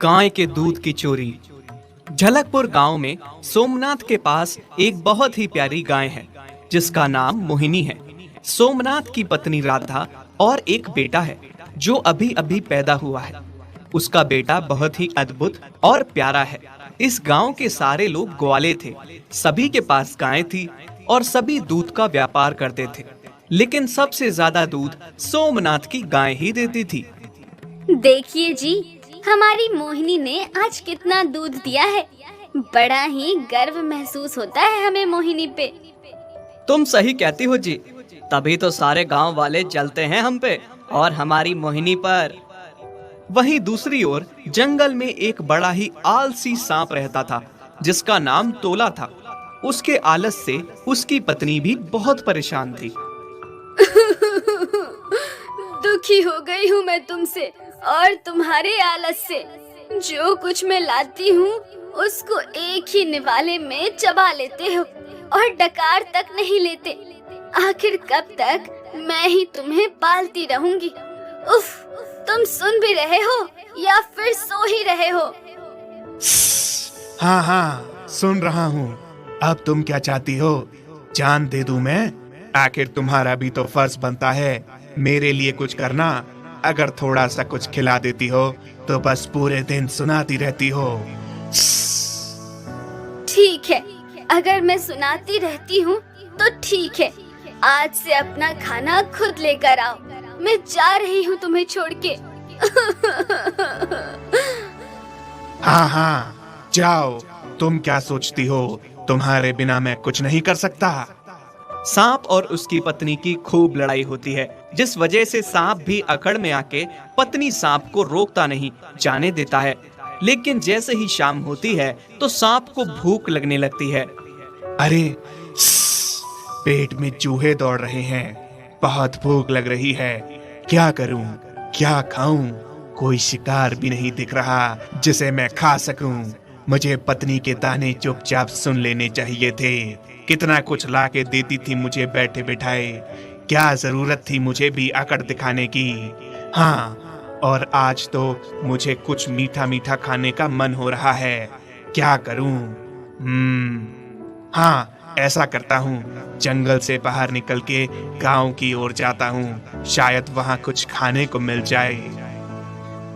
गाय के दूध की चोरी। झलकपुर गांव में सोमनाथ के पास एक बहुत ही प्यारी गाय है जिसका नाम मोहिनी है। सोमनाथ की पत्नी राधा और एक बेटा है जो अभी अभी पैदा हुआ है। उसका बेटा बहुत ही अद्भुत और प्यारा है। इस गांव के सारे लोग ग्वाले थे, सभी के पास गाय थी और सभी दूध का व्यापार करते थे, लेकिन सबसे ज्यादा दूध सोमनाथ की गाय ही देती थी। देखिए जी, हमारी मोहिनी ने आज कितना दूध दिया है। बड़ा ही गर्व महसूस होता है हमें मोहिनी पे। तुम सही कहती हो जी, तभी तो सारे गांव वाले जलते हैं हम पे और हमारी मोहिनी पर। वहीं दूसरी ओर जंगल में एक बड़ा ही आलसी सांप रहता था जिसका नाम तोला था। उसके आलस से उसकी पत्नी भी बहुत परेशान थी। दुखी हो गई हूँ मैं तुमसे और तुम्हारे आलस से। जो कुछ मैं लाती हूँ उसको एक ही निवाले में चबा लेते हो और डकार तक नहीं लेते। आखिर कब तक मैं ही तुम्हें पालती रहूंगी। उफ, तुम सुन भी रहे हो या फिर सो ही रहे हो? हाँ हाँ, सुन रहा हूँ। अब तुम क्या चाहती हो? जान दे दूं मैं? आखिर तुम्हारा भी तो फर्ज बनता है मेरे लिए कुछ करना। अगर थोड़ा सा कुछ खिला देती हो तो बस पूरे दिन सुनाती रहती हो। ठीक है, अगर मैं सुनाती रहती हूँ तो ठीक है। आज से अपना खाना खुद लेकर आओ। मैं जा रही हूँ तुम्हें छोड़ के। हाँ हाँ, जाओ। तुम क्या सोचती हो तुम्हारे बिना मैं कुछ नहीं कर सकता? सांप और उसकी पत्नी की खूब लड़ाई होती है, जिस वजह से सांप भी अकड़ में आके पत्नी सांप को रोकता नहीं, जाने देता है। लेकिन जैसे ही शाम होती है तो सांप को भूख लगने लगती है। अरे, पेट में चूहे दौड़ रहे हैं, बहुत भूख लग रही है। क्या करूं, क्या खाऊं? कोई शिकार भी नहीं दिख रहा जिसे मैं खा सकूं। मुझे पत्नी के ताने चुपचाप सुन लेने चाहिए थे। कितना कुछ ला के देती थी मुझे बैठे बिठाए। क्या जरूरत थी मुझे भी अकड़ दिखाने की? हाँ, और आज तो मुझे कुछ मीठा मीठा खाने का मन हो रहा है। क्या करूं? हाँ, ऐसा करता हूँ, जंगल से बाहर निकल के गांव की ओर जाता हूँ। शायद वहाँ कुछ खाने को मिल जाए।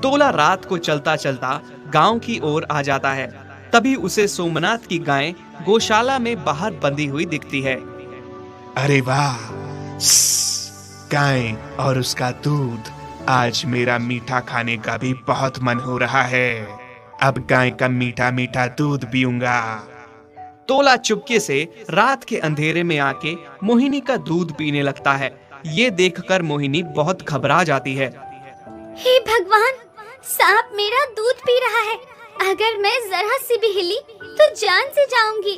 तोला रात को चलता चलता गांव की ओर आ जाता है। तभी उसे सोमनाथ की गाय गौशाला में बाहर बंधी हुई दिखती है। अरे वाह, गाय और उसका दूध। आज मेरा मीठा खाने का भी बहुत मन हो रहा है। अब गाय का मीठा मीठा दूध पीऊंगा। तोला चुपके से रात के अंधेरे में आके मोहिनी का दूध पीने लगता है। ये देखकर मोहिनी बहुत घबरा जाती है। हे भगवान, सांप मेरा दूध पी रहा है। अगर मैं जरा सी भी हिली तो जान से जाऊंगी।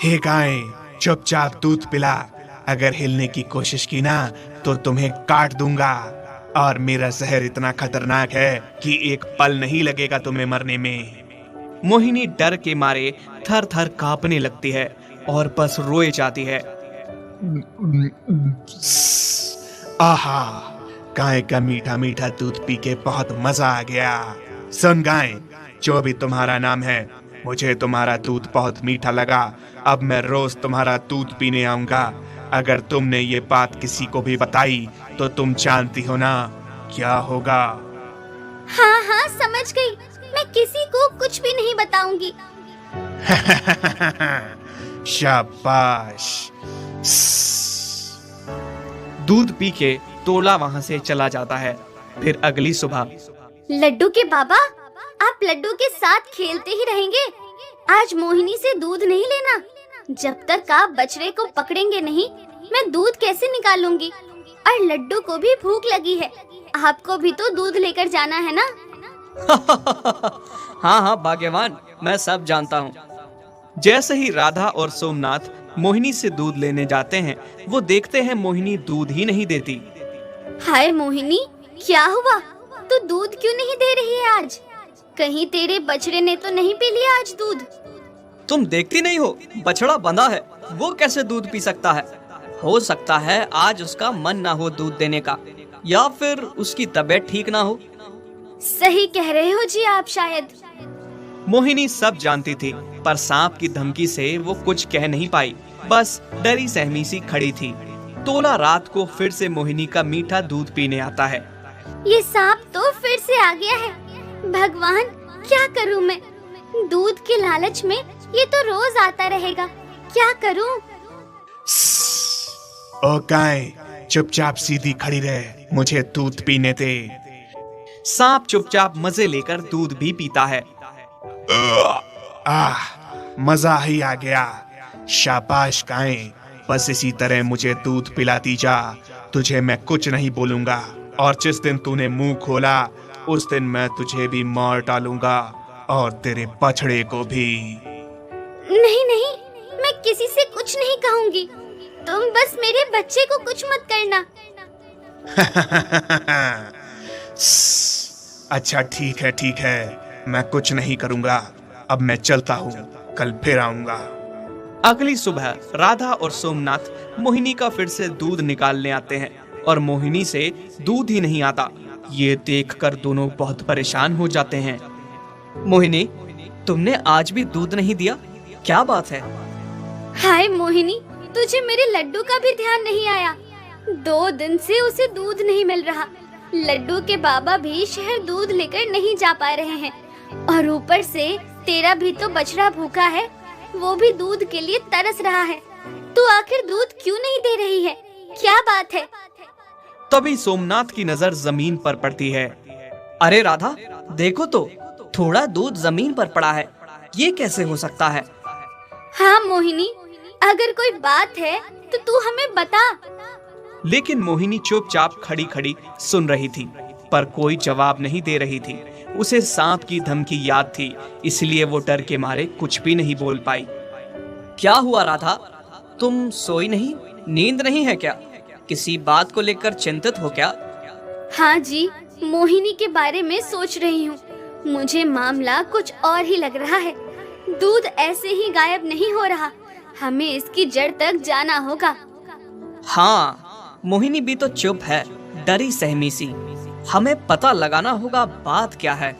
हे गाय, चुपचाप दूध पिला। अगर हिलने की कोशिश की ना तो तुम्हें काट दूंगा। और मेरा जहर इतना खतरनाक है कि एक पल नहीं लगेगा तुम्हें मरने में। मोहिनी डर के मारे थर थर कांपने लगती है और बस रोए जाती है। आहा, गाय का मीठा मीठा दूध पी के बहुत मजा आ गया। सुन गाय, जो भी तुम्हारा नाम है, मुझे तुम्हारा दूध बहुत मीठा लगा। अब मैं रोज तुम्हारा दूध पीने आऊंगा। अगर तुमने ये बात किसी को भी बताई तो तुम जानती हो ना क्या होगा। हाँ हाँ, समझ गई। मैं किसी को कुछ भी नहीं बताऊंगी। शाबाश। दूध पी के तोला वहाँ से चला जाता है। फिर अगली सुबह, लड्डू के बाबा, आप लड्डू के साथ खेलते ही रहेंगे। आज मोहिनी से दूध नहीं लेना। जब तक आप बछड़े को पकड़ेंगे नहीं, मैं दूध कैसे निकालूंगी? और लड्डू को भी भूख लगी है। आपको भी तो दूध लेकर जाना है ना? हाँ हाँ भाग्यवान, मैं सब जानता हूँ। जैसे ही राधा और सोमनाथ मोहिनी से दूध लेने जाते हैं, वो देखते हैं मोहिनी दूध ही नहीं देती। हाय मोहिनी, क्या हुआ? तू दूध क्यों नहीं दे रही है आज? कहीं तेरे बछड़े ने तो नहीं पी लिया आज दूध? तुम देखती नहीं हो, बछड़ा बंधा है, वो कैसे दूध पी सकता है? हो सकता है आज उसका मन ना हो दूध देने का, या फिर उसकी तबीयत ठीक ना हो। सही कह रहे हो जी आप शायद। मोहिनी सब जानती थी, पर सांप की धमकी से वो कुछ कह नहीं पाई, बस डरी सहमी सी खड़ी थी। तोला रात को फिर से मोहिनी का मीठा दूध पीने आता है। ये सांप तो फिर से आ गया है। भगवान, क्या करूं मैं? दूध के लालच में ये तो रोज आता रहेगा। क्या करूं? ओ गाय, चुपचाप सीधी खड़ी रहे, मुझे दूध पीने दे। सांप चुपचाप मजे लेकर दूध भी पीता है। आह, मजा ही आ गया। शाबाश गाय, बस इसी तरह मुझे दूध पिलाती जा। तुझे मैं कुछ नहीं बोलूंगा, और जिस दिन तूने मुंह खोला उस दिन मैं तुझे भी मार डालूंगा, और तेरे बछड़े को भी। नहीं नहीं, मैं किसी से कुछ नहीं कहूंगी। तुम बस मेरे बच्चे को कुछ मत करना। अच्छा ठीक है, मैं कुछ नहीं करूंगा। अब मैं चलता हूँ, कल फिर आऊंगा। अगली सुबह राधा और सोमनाथ मोहिनी का फिर से दूध निकालने आते हैं, और मोहिनी से दूध ही नहीं आता। ये देखकर दोनों बहुत परेशान हो जाते हैं। मोहिनी, तुमने आज भी दूध नहीं दिया, क्या बात है? हाय मोहिनी, तुझे मेरे लड्डू का भी ध्यान नहीं आया। 2 दिन से उसे दूध नहीं मिल रहा। लड्डू के बाबा भी शहर दूध लेकर नहीं जा पा रहे हैं, और ऊपर से तेरा भी तो बछड़ा भूखा है, वो भी दूध के लिए तरस रहा है। तू आखिर दूध क्यों नहीं दे रही है? क्या बात है? तभी सोमनाथ की नजर जमीन पर पड़ती है। अरे राधा, देखो तो, थोड़ा दूध जमीन पर पड़ा है। ये कैसे हो सकता है? हाँ मोहिनी, अगर कोई बात है तो तू हमें बता। लेकिन मोहिनी चुपचाप खड़ी खड़ी सुन रही थी, पर कोई जवाब नहीं दे रही थी। उसे सांप की धमकी याद थी, इसलिए वो डर के मारे कुछ भी नहीं बोल पाई। क्या हुआ राधा, तुम सोई नहीं? नींद नहीं है क्या? किसी बात को लेकर चिंतित हो क्या? हाँ जी, मोहिनी के बारे में सोच रही हूँ। मुझे मामला कुछ और ही लग रहा है। दूध ऐसे ही गायब नहीं हो रहा, हमें इसकी जड़ तक जाना होगा। हाँ, मोहिनी भी तो चुप है, डरी सहमी सी। हमें पता लगाना होगा बात क्या है।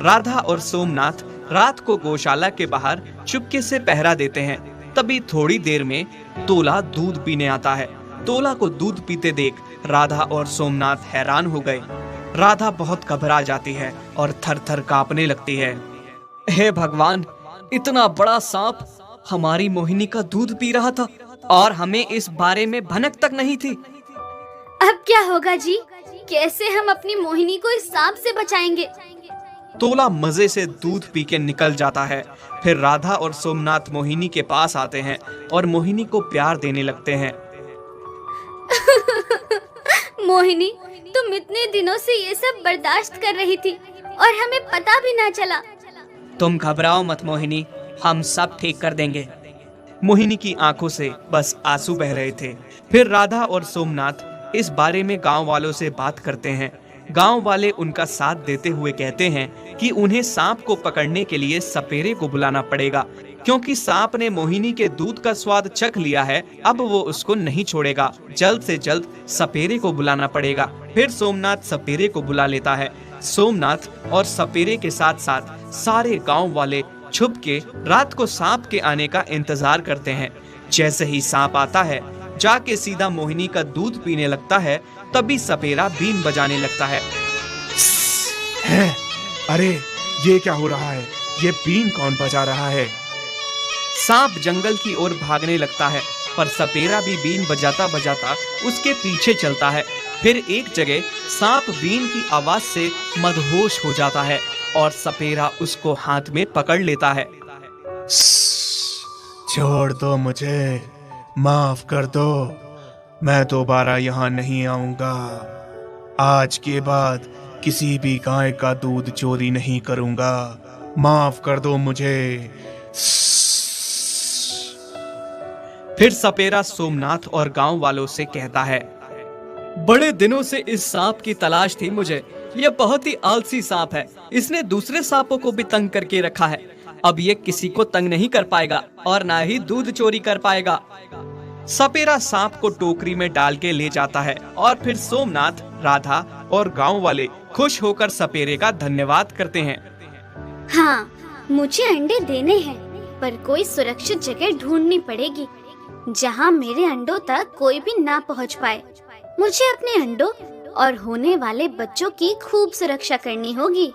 राधा और सोमनाथ रात को गौशाला के बाहर चुपके से पहरा देते हैं। तभी थोड़ी देर में तोला दूध पीने आता है। तोला को दूध पीते देख राधा और सोमनाथ हैरान हो गए। राधा बहुत घबरा जाती है और थर-थर कांपने लगती है। हे भगवान, इतना बड़ा सांप हमारी मोहिनी का दूध पी रहा था, और हमें इस बारे में भनक तक नहीं थी। अब क्या होगा जी? कैसे हम अपनी मोहिनी को इस सांप से बचाएंगे? तोला मजे से दूध पी के निकल जाता है। फिर राधा और सोमनाथ मोहिनी के पास आते हैं और मोहिनी को प्यार देने लगते हैं। मोहिनी, तुम इतने दिनों से ये सब बर्दाश्त कर रही थी और हमें पता भी ना चला। तुम घबराओ मत मोहिनी, हम सब ठीक कर देंगे। मोहिनी की आंखों से बस आंसू बह रहे थे। फिर राधा और सोमनाथ इस बारे में गांव वालों से बात करते हैं। गांव वाले उनका साथ देते हुए कहते हैं कि उन्हें सांप को पकड़ने के लिए सपेरे को बुलाना पड़ेगा, क्योंकि सांप ने मोहिनी के दूध का स्वाद चख लिया है। अब वो उसको नहीं छोड़ेगा। जल्द से जल्द सपेरे को बुलाना पड़ेगा। फिर सोमनाथ सपेरे को बुला लेता है। सोमनाथ और सपेरे के साथ साथ सारे गांव वाले छुप के रात को सांप के आने का इंतजार करते हैं। जैसे ही सांप आता है, जाके सीधा मोहिनी का दूध पीने लगता है। तभी सपेरा बीन बजाने लगता है। अरे ये क्या हो रहा है? ये बीन कौन बजा रहा है? सांप जंगल की ओर भागने लगता है, पर सपेरा भी बीन बजाता बजाता उसके पीछे चलता है। फिर एक जगह सांप बीन की आवाज से मदहोश हो जाता है और सपेरा उसको हाथ में पकड़ लेता है। छोड़ दो मुझे, माफ कर दो, मैं दोबारा यहाँ नहीं आऊंगा। आज के बाद किसी भी गाय का दूध चोरी नहीं करूंगा। माफ कर दो मुझे। फिर सपेरा सोमनाथ और गांव वालों से कहता है, बड़े दिनों से इस सांप की तलाश थी मुझे। ये बहुत ही आलसी सांप है। इसने दूसरे सांपों को भी तंग करके रखा है। अब ये किसी को तंग नहीं कर पाएगा और ना ही दूध चोरी कर पाएगा। सपेरा सांप को टोकरी में डाल के ले जाता है और फिर सोमनाथ, राधा और गांव वाले खुश होकर सपेरे का धन्यवाद करते हैं। हाँ, मुझे अंडे देने हैं, पर कोई सुरक्षित जगह ढूंढनी पड़ेगी जहाँ मेरे अंडों तक कोई भी ना पहुँच पाए। मुझे अपने अंडों और होने वाले बच्चों की खूब सुरक्षा करनी होगी।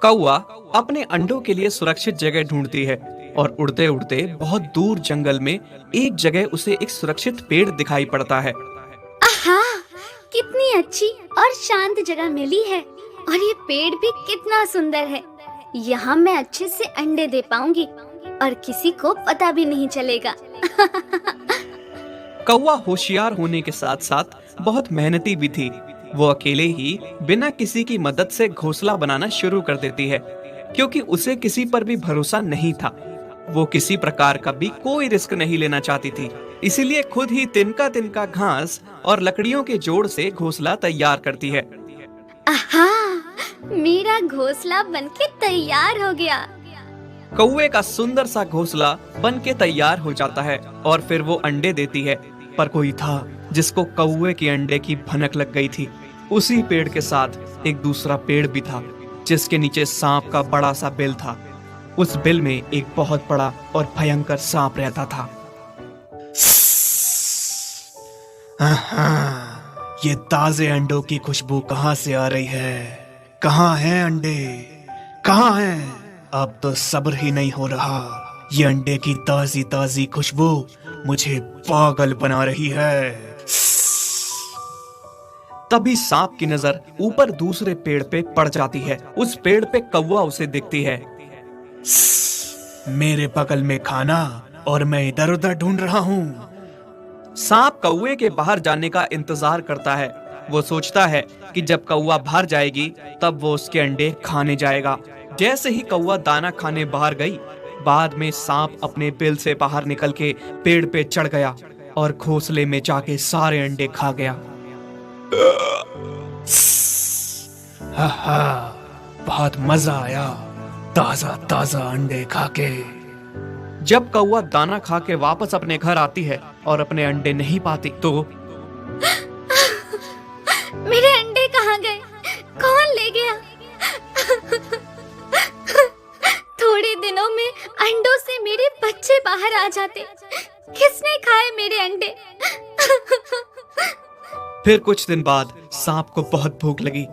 कौवा अपने अंडों के लिए सुरक्षित जगह ढूंढती है और उड़ते उड़ते बहुत दूर जंगल में एक जगह उसे एक सुरक्षित पेड़ दिखाई पड़ता है। आहा, कितनी अच्छी और शांत जगह मिली है, और ये पेड़ भी कितना सुंदर है। यहाँ मैं अच्छे से अंडे दे पाऊंगी और किसी को पता भी नहीं चलेगा। कौवा होशियार होने के साथ साथ बहुत मेहनती भी थी। वो अकेले ही बिना किसी की मदद से घोंसला बनाना शुरू कर देती है, क्योंकि उसे किसी पर भी भरोसा नहीं था। वो किसी प्रकार का भी कोई रिस्क नहीं लेना चाहती थी, इसीलिए खुद ही तिनका तिनका घास और लकड़ियों के जोड़ से घोंसला तैयार करती है। आहा, मेरा घोंसला बनके तैयार हो गया। कौवे का सुंदर सा घोंसला बन के तैयार हो जाता है और फिर वो अंडे देती है। पर कोई था जिसको कौवे के अंडे की भनक लग गई थी। उसी पेड़ के साथ एक दूसरा पेड़ भी था, जिसके नीचे सांप का बड़ा सा बिल था। उस बिल में एक बहुत बड़ा और भयंकर सांप रहता था। ये ताजे अंडों की खुशबू कहाँ से आ रही है? कहाँ हैं अंडे? कहाँ हैं? अब तो सब्र ही नहीं हो रहा। ये अंडे की ताजी ताजी खुशबू मुझे पागल बना रही है। तभी सांप की नजर ऊपर दूसरे पेड़ पे पड़ जाती है। उस पेड़ पे कौवा उसे दिखती है। मेरे बगल में खाना और मैं इधर उधर ढूंढ रहा हूँ। सांप कौवे के बाहर जाने का इंतजार करता है। वो सोचता है कि जब कौवा बाहर जाएगी तब वो उसके अंडे खाने जाएगा। जैसे ही कौवा दाना खाने बाहर गई, बाद में सांप अपने बिल से बाहर निकल के पेड़ पे चढ़ गया और घोंसले में जाके सारे अंडे खा गया। हा, बहुत मजा आया ताजा ताजा अंडे खा के। जब कौवा दाना खा के वापस अपने घर आती है और अपने अंडे नहीं पाती तो मेरे अंडे कहाँ गए? कौन ले गया? थोड़े दिनों में अंडों से मेरे बच्चे बाहर आ जाते। किसने खाए मेरे अंडे? फिर कुछ दिन बाद सांप को बहुत भूख लगी।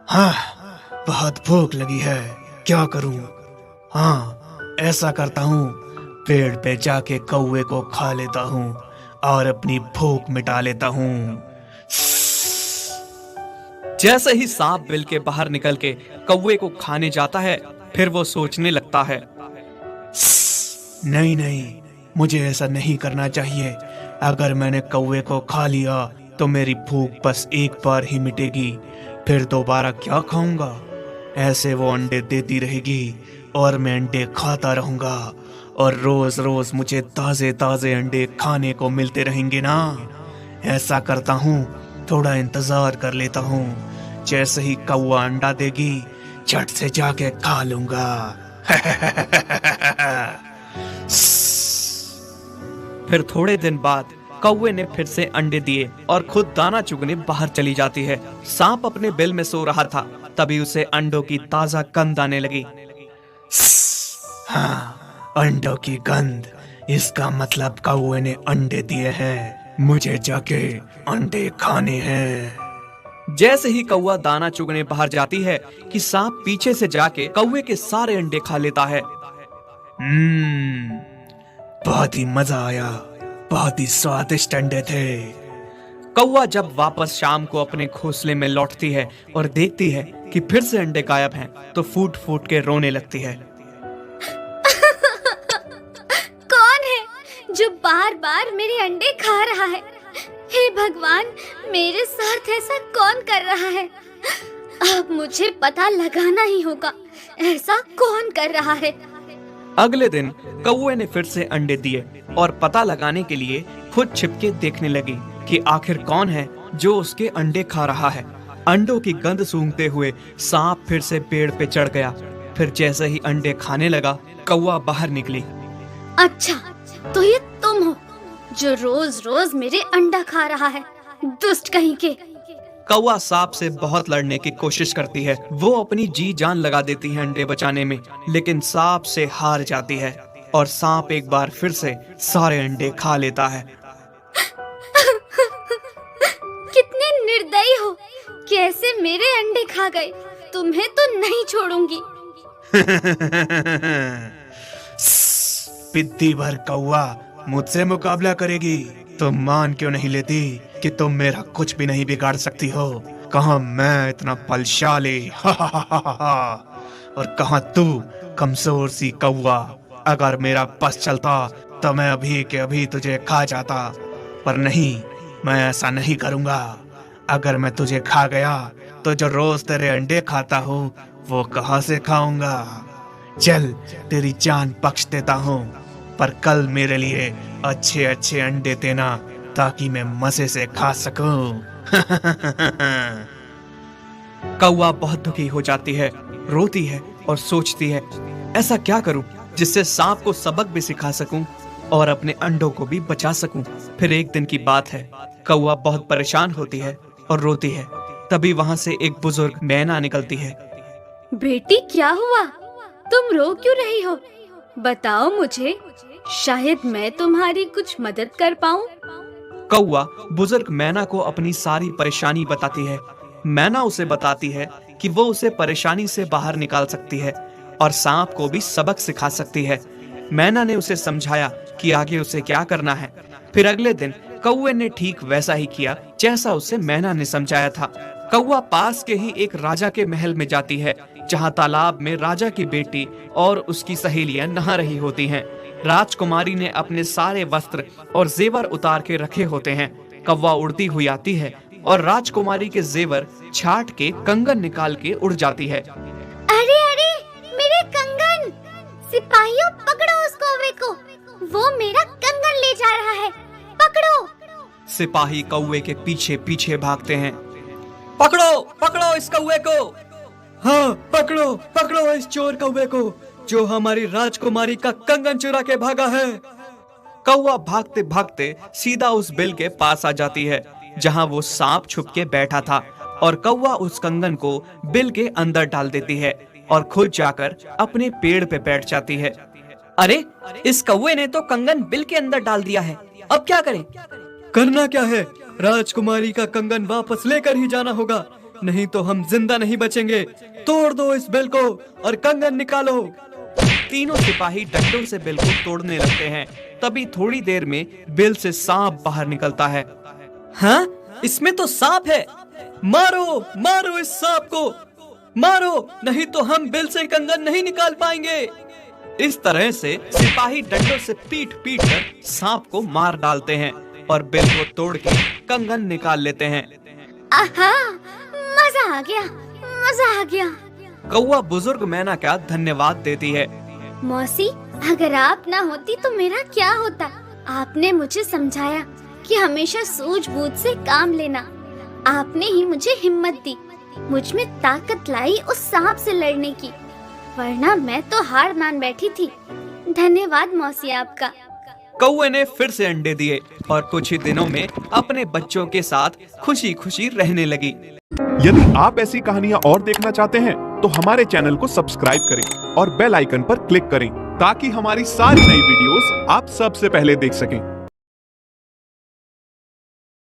हाँ, बहुत भूख लगी है, क्या करूं? हाँ, ऐसा करता हूँ, पेड़ पे जाके कौवे को खा लेता हूँ और अपनी भूख मिटा लेता हूँ। जैसे ही सांप बिल के बाहर निकल के कौवे को खाने जाता है, फिर वो सोचने लगता है, नहीं नहीं, मुझे ऐसा नहीं करना चाहिए। अगर मैंने कौवे को खा लिया तो मेरी भूख बस एक बार ही मिटेगी, फिर दोबारा क्या खाऊंगा? ऐसे वो अंडे देती रहेगी और मैं अंडे खाता रहूंगा और रोज रोज मुझे ताजे ताजे अंडे खाने को मिलते रहेंगे ना। ऐसा करता हूँ, थोड़ा इंतजार कर लेता हूँ। जैसे ही कौवा अंडा देगी, झट से जाके खा लूंगा। फिर थोड़े दिन बाद कौवे ने फिर से अंडे दिए और खुद दाना चुगने बाहर चली जाती है। सांप अपने बिल में सो रहा था, तभी उसे अंडों की ताजा गंध आने लगी। हाँ, अंडों की गंध, इसका मतलब कौवे ने अंडे दिए हैं। मुझे जाके अंडे खाने हैं। जैसे ही कौवा दाना चुगने बाहर जाती है कि सांप पीछे से जाके कौवे के सारे अंडे खा लेता है। बहुत ही मजा आया, बहुत ही स्वादिष्ट अंडे थे। कौवा जब वापस शाम को अपने घोंसले में लौटती है और देखती है कि फिर से अंडे गायब हैं, तो फूट फूट के रोने लगती है। कौन है जो बार बार मेरे अंडे खा रहा है? हे भगवान, मेरे साथ ऐसा कौन कर रहा है? अब मुझे पता लगाना ही होगा, ऐसा कौन कर रहा है। अगले दिन कौवे ने फिर से अंडे दिए और पता लगाने के लिए खुद छिपके देखने लगी कि आखिर कौन है जो उसके अंडे खा रहा है। अंडों की गंध सूंघते हुए सांप फिर से पेड़ पे चढ़ गया। फिर जैसे ही अंडे खाने लगा, कौवा बाहर निकली। अच्छा, तो ये तुम हो जो रोज रोज मेरे अंडा खा रहा है। दुष्ट कहीं के। कौवा सांप से बहुत लड़ने की कोशिश करती है। वो अपनी जी जान लगा देती है अंडे बचाने में, लेकिन सांप से हार जाती है और सांप एक बार फिर से सारे अंडे खा लेता है। कितने निर्दयी हो, कैसे मेरे अंडे खा गए। तुम्हें तो नहीं छोड़ूंगी। पिद्दी भर कौवा मुझसे मुकाबला करेगी? तुम मान क्यों नहीं लेती कि तुम मेरा कुछ भी नहीं बिगाड़ सकती हो? कहाँ मैं इतना बलशाली और कहाँ तू कमजोर सी कौवा। अगर मेरा बस चलता तो मैं अभी के अभी तुझे खा जाता, पर नहीं, मैं ऐसा नहीं करूंगा। अगर मैं तुझे खा गया तो जो रोज तेरे अंडे खाता हूँ वो कहाँ से खाऊंगा? चल, तेरी जान बख्श देता हूँ, पर कल मेरे लिए अच्छे अच्छे अंडे देना ताकि मैं मजे से खा सकूं। कौवा बहुत दुखी हो जाती है, रोती है और सोचती है ऐसा क्या करूं जिससे सांप को सबक भी सिखा सकूं और अपने अंडों को भी बचा सकूं। फिर एक दिन की बात है, कौवा बहुत परेशान होती है और रोती है। तभी वहां से एक बुजुर्ग मैना निकलती है। बेटी क्या हुआ, तुम रो क्यों रही हो? बताओ मुझे, शायद मैं तुम्हारी कुछ मदद कर पाऊं। कौवा बुजुर्ग मैना को अपनी सारी परेशानी बताती है। मैना उसे बताती है कि वो उसे परेशानी से बाहर निकाल सकती है और सांप को भी सबक सिखा सकती है। मैना ने उसे समझाया कि आगे उसे क्या करना है। फिर अगले दिन कौवे ने ठीक वैसा ही किया जैसा उसे मैना ने समझाया था। कौवा पास के ही एक राजा के महल में जाती है, जहाँ तालाब में राजा की बेटी और उसकी सहेलियां नहा रही होती हैं। राजकुमारी ने अपने सारे वस्त्र और जेवर उतार के रखे होते हैं। कौवा उड़ती हुई आती है और राजकुमारी के जेवर छाट के कंगन निकाल के उड़ जाती है। अरे अरे, मेरे कंगन! सिपाहियों, पकड़ो उस कौवे को, वो मेरा कंगन ले जा रहा है, पकड़ो! सिपाही कौवे के पीछे पीछे भागते हैं। पकड़ो, पकड़ो इस कौवे को! हाँ, पकड़ो, पकड़ो इस चोर कौवे को जो हमारी राजकुमारी का कंगन चुरा के भागा है। कौवा भागते भागते सीधा उस बिल के पास आ जाती है जहाँ वो सांप छुप के बैठा था, और कौवा उस कंगन को बिल के अंदर डाल देती है और खुद जाकर अपने पेड़ पे बैठ जाती है। अरे, इस कौवे ने तो कंगन बिल के अंदर डाल दिया है, अब क्या करें? करना क्या है? राजकुमारी का कंगन वापस लेकर ही जाना होगा, नहीं तो हम जिंदा नहीं बचेंगे। तोड़ दो इस बिल को और कंगन निकालो। तीनों सिपाही डंडों से बिल को तोड़ने लगते हैं। तभी थोड़ी देर में बिल से सांप बाहर निकलता है। हाँ, इसमें तो सांप है। मारो, मारो इस सांप को, मारो, नहीं तो हम बिल से कंगन नहीं निकाल पाएंगे। इस तरह से सिपाही डंडों से पीट पीट कर सांप को मार डालते हैं और बिल को तोड़ के कंगन निकाल लेते हैं। आहा, मजा आ गया, मजा आ गया। कौवा बुजुर्ग मैना का धन्यवाद देती है। मौसी, अगर आप ना होती तो मेरा क्या होता। आपने मुझे समझाया कि हमेशा सूझबूझ से काम लेना। आपने ही मुझे हिम्मत दी, मुझ में ताकत लाई उस सांप से लड़ने की, वरना मैं तो हार मान बैठी थी। धन्यवाद मौसी आपका। कौवे ने फिर से अंडे दिए और कुछ ही दिनों में अपने बच्चों के साथ खुशी खुशी रहने लगी। यदि आप ऐसी कहानियां और देखना चाहते हैं तो हमारे चैनल को सब्सक्राइब करें और बेल आइकन पर क्लिक करें ताकि हमारी सारी नई वीडियोस आप सबसे पहले देख सकें।